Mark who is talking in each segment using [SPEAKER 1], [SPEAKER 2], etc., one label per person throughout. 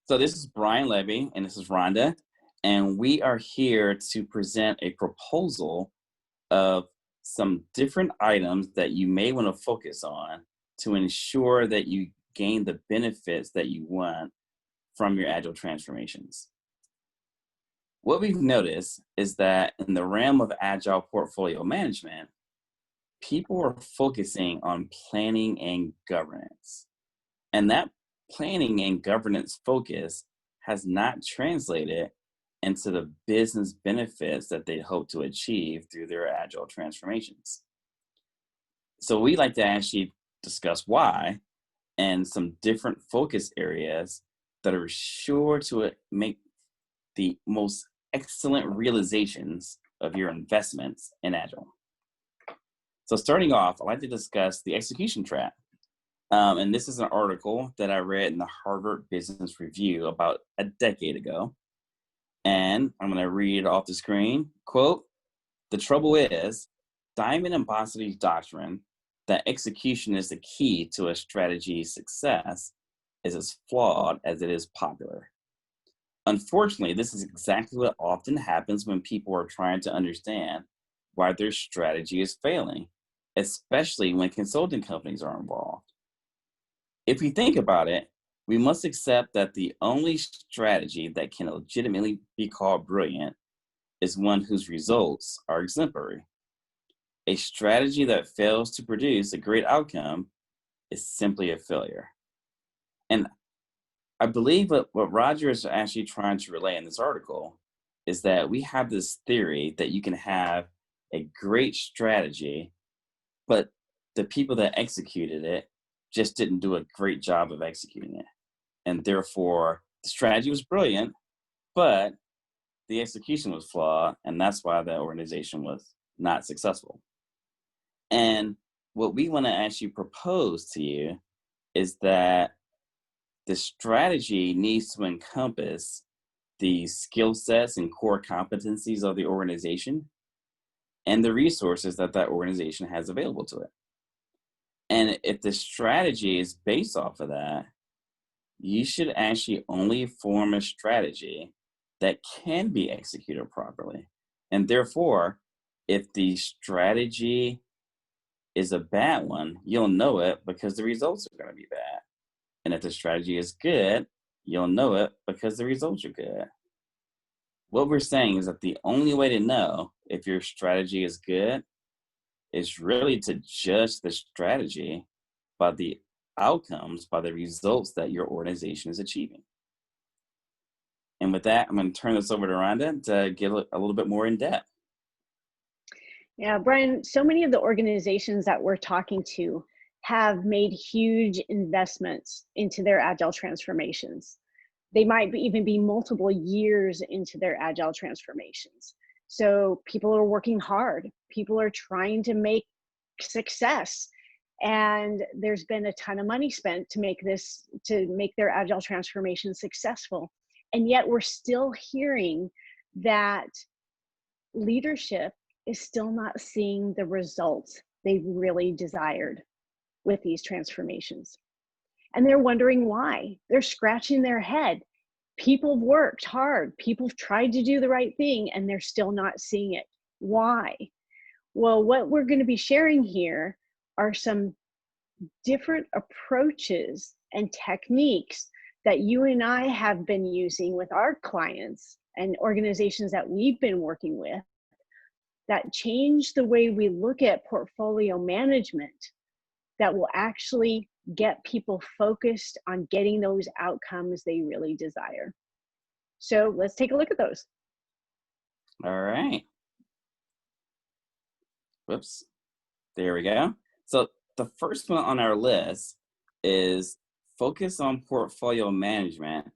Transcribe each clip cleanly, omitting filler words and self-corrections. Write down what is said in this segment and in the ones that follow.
[SPEAKER 1] So this is Brian Levy, and this is Rhonda, and we are here to present a proposal of some different items that you may want to focus on to ensure that you gain the benefits that you want from your Agile transformations. What we've noticed is that in the realm of Agile Portfolio Management, people are focusing on planning and governance. And that planning and governance focus has not translated into the business benefits that they hope to achieve through their Agile transformations. So we like to actually discuss why and some different focus areas that are sure to make the most excellent realizations of your investments in Agile. So starting off, I'd like to discuss the execution trap. And this is an article that I read in the Harvard Business Review about a decade ago. And I'm going to read it off the screen. Quote, "The trouble is, Diamond and Bossidy's doctrine that execution is the key to a strategy's success is as flawed as it is popular. Unfortunately, this is exactly what often happens when people are trying to understand why their strategy is failing, especially when consulting companies are involved. If we think about it, we must accept that the only strategy that can legitimately be called brilliant is one whose results are exemplary. A strategy that fails to produce a great outcome is simply a failure." And I believe what Roger is actually trying to relay in this article is that we have this theory that you can have a great strategy, but the people that executed it just didn't do a great job of executing it. And therefore, the strategy was brilliant, but the execution was flawed, and that's why the organization was not successful. And what we want to actually propose to you is that the strategy needs to encompass the skill sets and core competencies of the organization and the resources that that organization has available to it. And if the strategy is based off of that, you should actually only form a strategy that can be executed properly. And therefore, if the strategy is a bad one, you'll know it because the results are going to be bad. And if the strategy is good, you'll know it because the results are good. What we're saying is that the only way to know if your strategy is good is really to judge the strategy by the outcomes, by the results that your organization is achieving. And with that, I'm going to turn this over to Rhonda to get a little bit more in depth.
[SPEAKER 2] Yeah, Brian, so many of the organizations that we're talking to have made huge investments into their Agile transformations. They might even be multiple years into their Agile transformations. So people are working hard. People are trying to make success. And there's been a ton of money spent to make their Agile transformation successful. And yet we're still hearing that leadership is still not seeing the results they really desired with these transformations. And they're wondering why. They're scratching their head. People have worked hard. People have tried to do the right thing, and they're still not seeing it. Why? Well, what we're going to be sharing here are some different approaches and techniques that you and I have been using with our clients and organizations that we've been working with that change the way we look at portfolio management, that will actually get people focused on getting those outcomes they really desire. So let's take a look at those.
[SPEAKER 1] All right. Whoops. There we go. So the first one on our list is focus on portfolio management,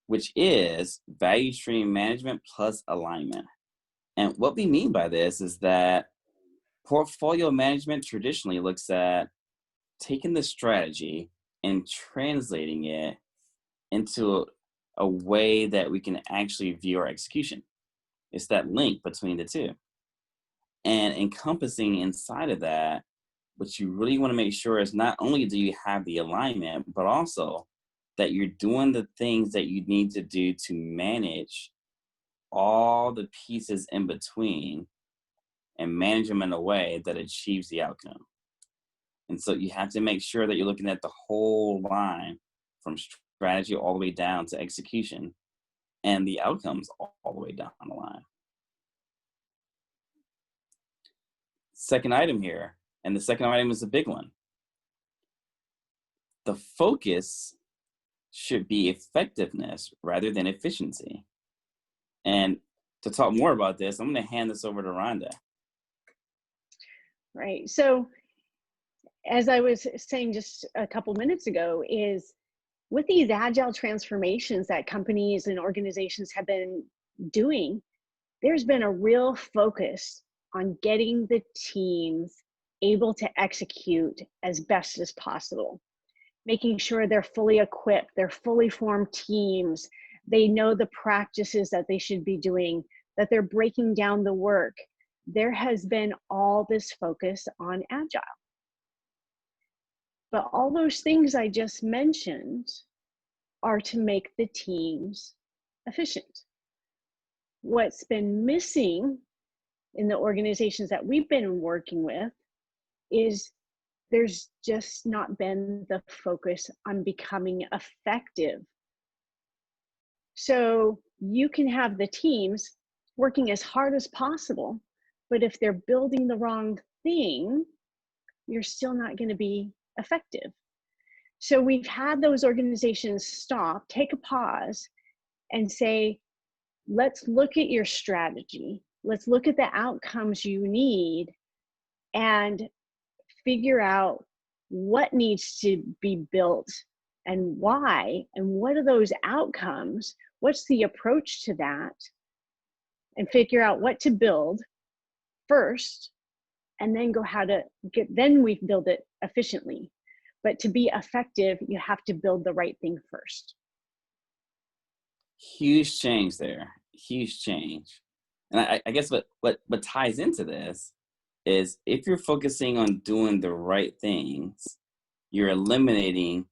[SPEAKER 1] which is value stream management plus alignment. And what we mean by this is that portfolio management traditionally looks at taking the strategy and translating it into a way that we can actually view our execution. It's that link between the two. And encompassing inside of that, what you really want to make sure is not only do you have the alignment, but also that you're doing the things that you need to do to manage all the pieces in between and manage them in a way that achieves the outcome. And so you have to make sure that you're looking at the whole line from strategy all the way down to execution and the outcomes all the way down the line. Second item here, and the second item is a big one. The focus should be effectiveness rather than efficiency. And to talk more about this, I'm going to hand this over to Rhonda.
[SPEAKER 2] Right. So, as I was saying just a couple minutes ago, is with these agile transformations that companies and organizations have been doing, there's been a real focus on getting the teams able to execute as best as possible, making sure they're fully equipped, they're fully formed teams, they know the practices that they should be doing, that they're breaking down the work. There has been all this focus on agile. But all those things I just mentioned are to make the teams efficient. What's been missing in the organizations that we've been working with is there's just not been the focus on becoming effective. So you can have the teams working as hard as possible, but if they're building the wrong thing, you're still not going to be effective. So we've had those organizations stop, take a pause, and say, let's look at your strategy. Let's look at the outcomes you need and figure out what needs to be built and why, and what are those outcomes? What's the approach to that? And figure out what to build first, and then go how to get, then we build it efficiently. But to be effective, you have to build the right thing first.
[SPEAKER 1] Huge change there, huge change. And I guess what ties into this is if you're focusing on doing the right things, you're eliminating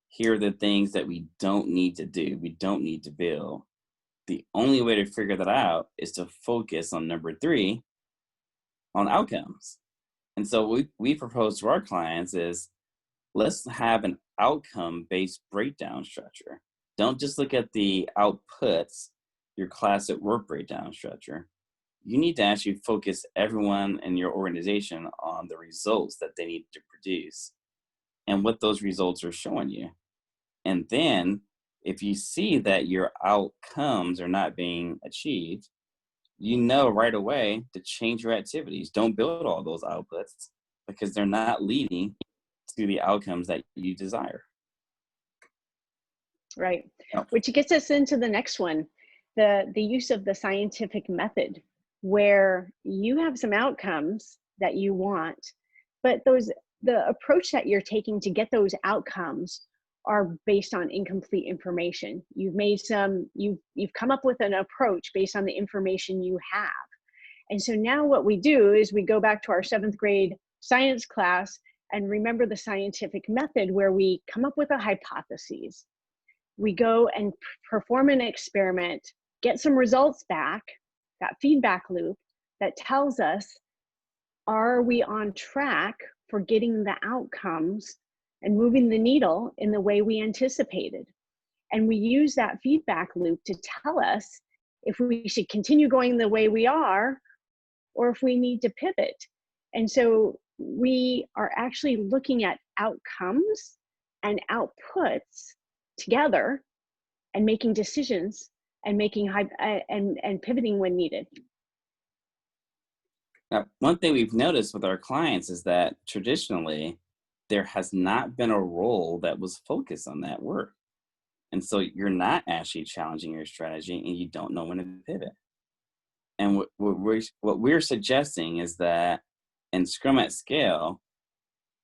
[SPEAKER 1] here are the things that we don't need to do, we don't need to build. The only way to figure that out is to focus on number 3, on outcomes. And so what we propose to our clients is let's have an outcome-based breakdown structure. Don't just look at the outputs, your classic work breakdown structure. You need to actually focus everyone in your organization on the results that they need to produce and what those results are showing you. And then if you see that your outcomes are not being achieved, you know right away to change your activities. Don't build all those outputs because they're not leading to the outcomes that you desire.
[SPEAKER 2] Right.
[SPEAKER 1] Yep.
[SPEAKER 2] Which gets us into the next one, the use of the scientific method, where you have some outcomes that you want, but the approach that you're taking to get those outcomes are based on incomplete information. You've come up with an approach based on the information you have. And so now what we do is we go back to our 7th grade science class and remember the scientific method, where we come up with a hypothesis. We go and perform an experiment, get some results back, that feedback loop that tells us, are we on track for getting the outcomes and moving the needle in the way we anticipated? And we use that feedback loop to tell us if we should continue going the way we are or if we need to pivot. And so we are actually looking at outcomes and outputs together and making decisions and making and pivoting when needed.
[SPEAKER 1] Now, one thing we've noticed with our clients is that traditionally there has not been a role that was focused on that work. And so you're not actually challenging your strategy and you don't know when to pivot. And what we're suggesting is that in Scrum at Scale,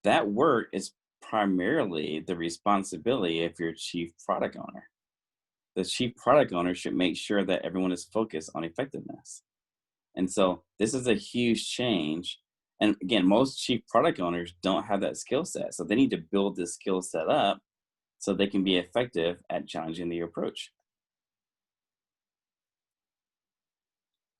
[SPEAKER 1] that work is primarily the responsibility of your chief product owner. The chief product owner should make sure that everyone is focused on effectiveness. And so this is a huge change. And again, most chief product owners don't have that skill set. So they need to build this skill set up so they can be effective at challenging the approach.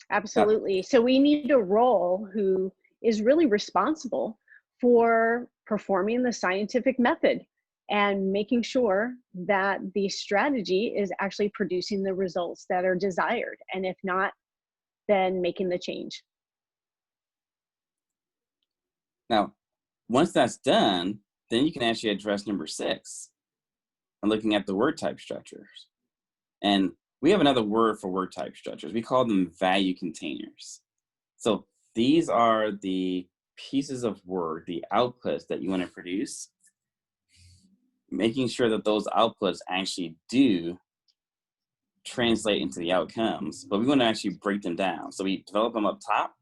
[SPEAKER 1] Now,
[SPEAKER 2] Absolutely. So we need a role who is really responsible for performing the scientific method and making sure that the strategy is actually producing the results that are desired. And if not, then making the change.
[SPEAKER 1] now, once that's done, then you can actually address number 6 and looking at the word type structures. And we have another word for word type structures. We call them value containers. So these are the pieces of work, the outputs that you want to produce, making sure that those outputs actually do translate into the outcomes, but we want to actually break them down. So we develop them up top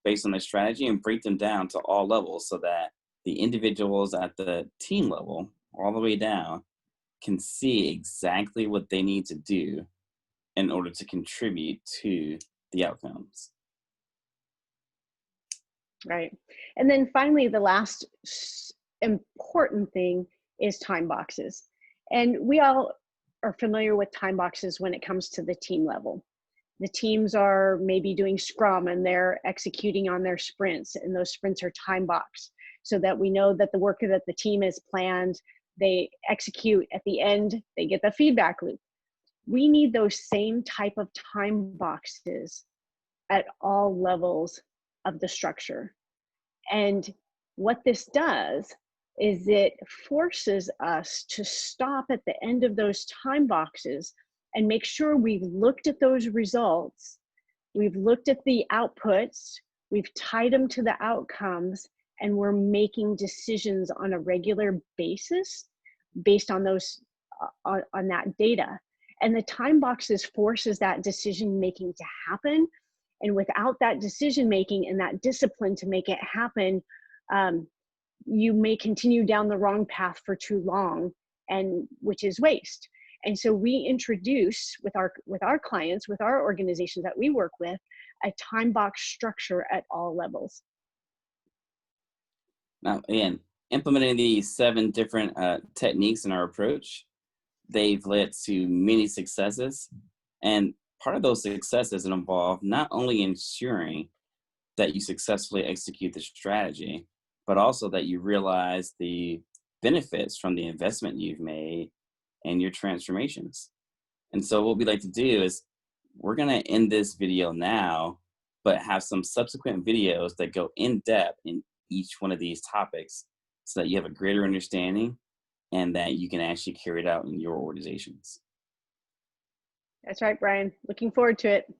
[SPEAKER 1] based on the strategy and break them down to all levels so that the individuals at the team level, all the way down, can see exactly what they need to do in order to contribute to the outcomes.
[SPEAKER 2] Right. And then finally, the last important thing is time boxes. And we all are familiar with time boxes when it comes to the team level. The teams are maybe doing Scrum and they're executing on their sprints, and those sprints are time boxed so that we know that the work that the team has planned, they execute at the end, they get the feedback loop. We need those same type of time boxes at all levels of the structure. And what this does is it forces us to stop at the end of those time boxes and make sure we've looked at those results, we've looked at the outputs, we've tied them to the outcomes, and we're making decisions on a regular basis based on those on that data. And the time boxes forces that decision making to happen. And without that decision making and that discipline to make it happen, you may continue down the wrong path for too long, and which is waste. And so we introduce with our clients, with our organizations that we work with, a time box structure at all levels.
[SPEAKER 1] Now, again, implementing these 7 different techniques in our approach, they've led to many successes. And part of those successes involve not only ensuring that you successfully execute the strategy, but also that you realize the benefits from the investment you've made and your transformations. And so what we like to do is we're going to end this video now, but have some subsequent videos that go in depth in each one of these topics so that you have a greater understanding and that you can actually carry it out in your organizations.
[SPEAKER 2] That's right, Brian. Looking forward to it.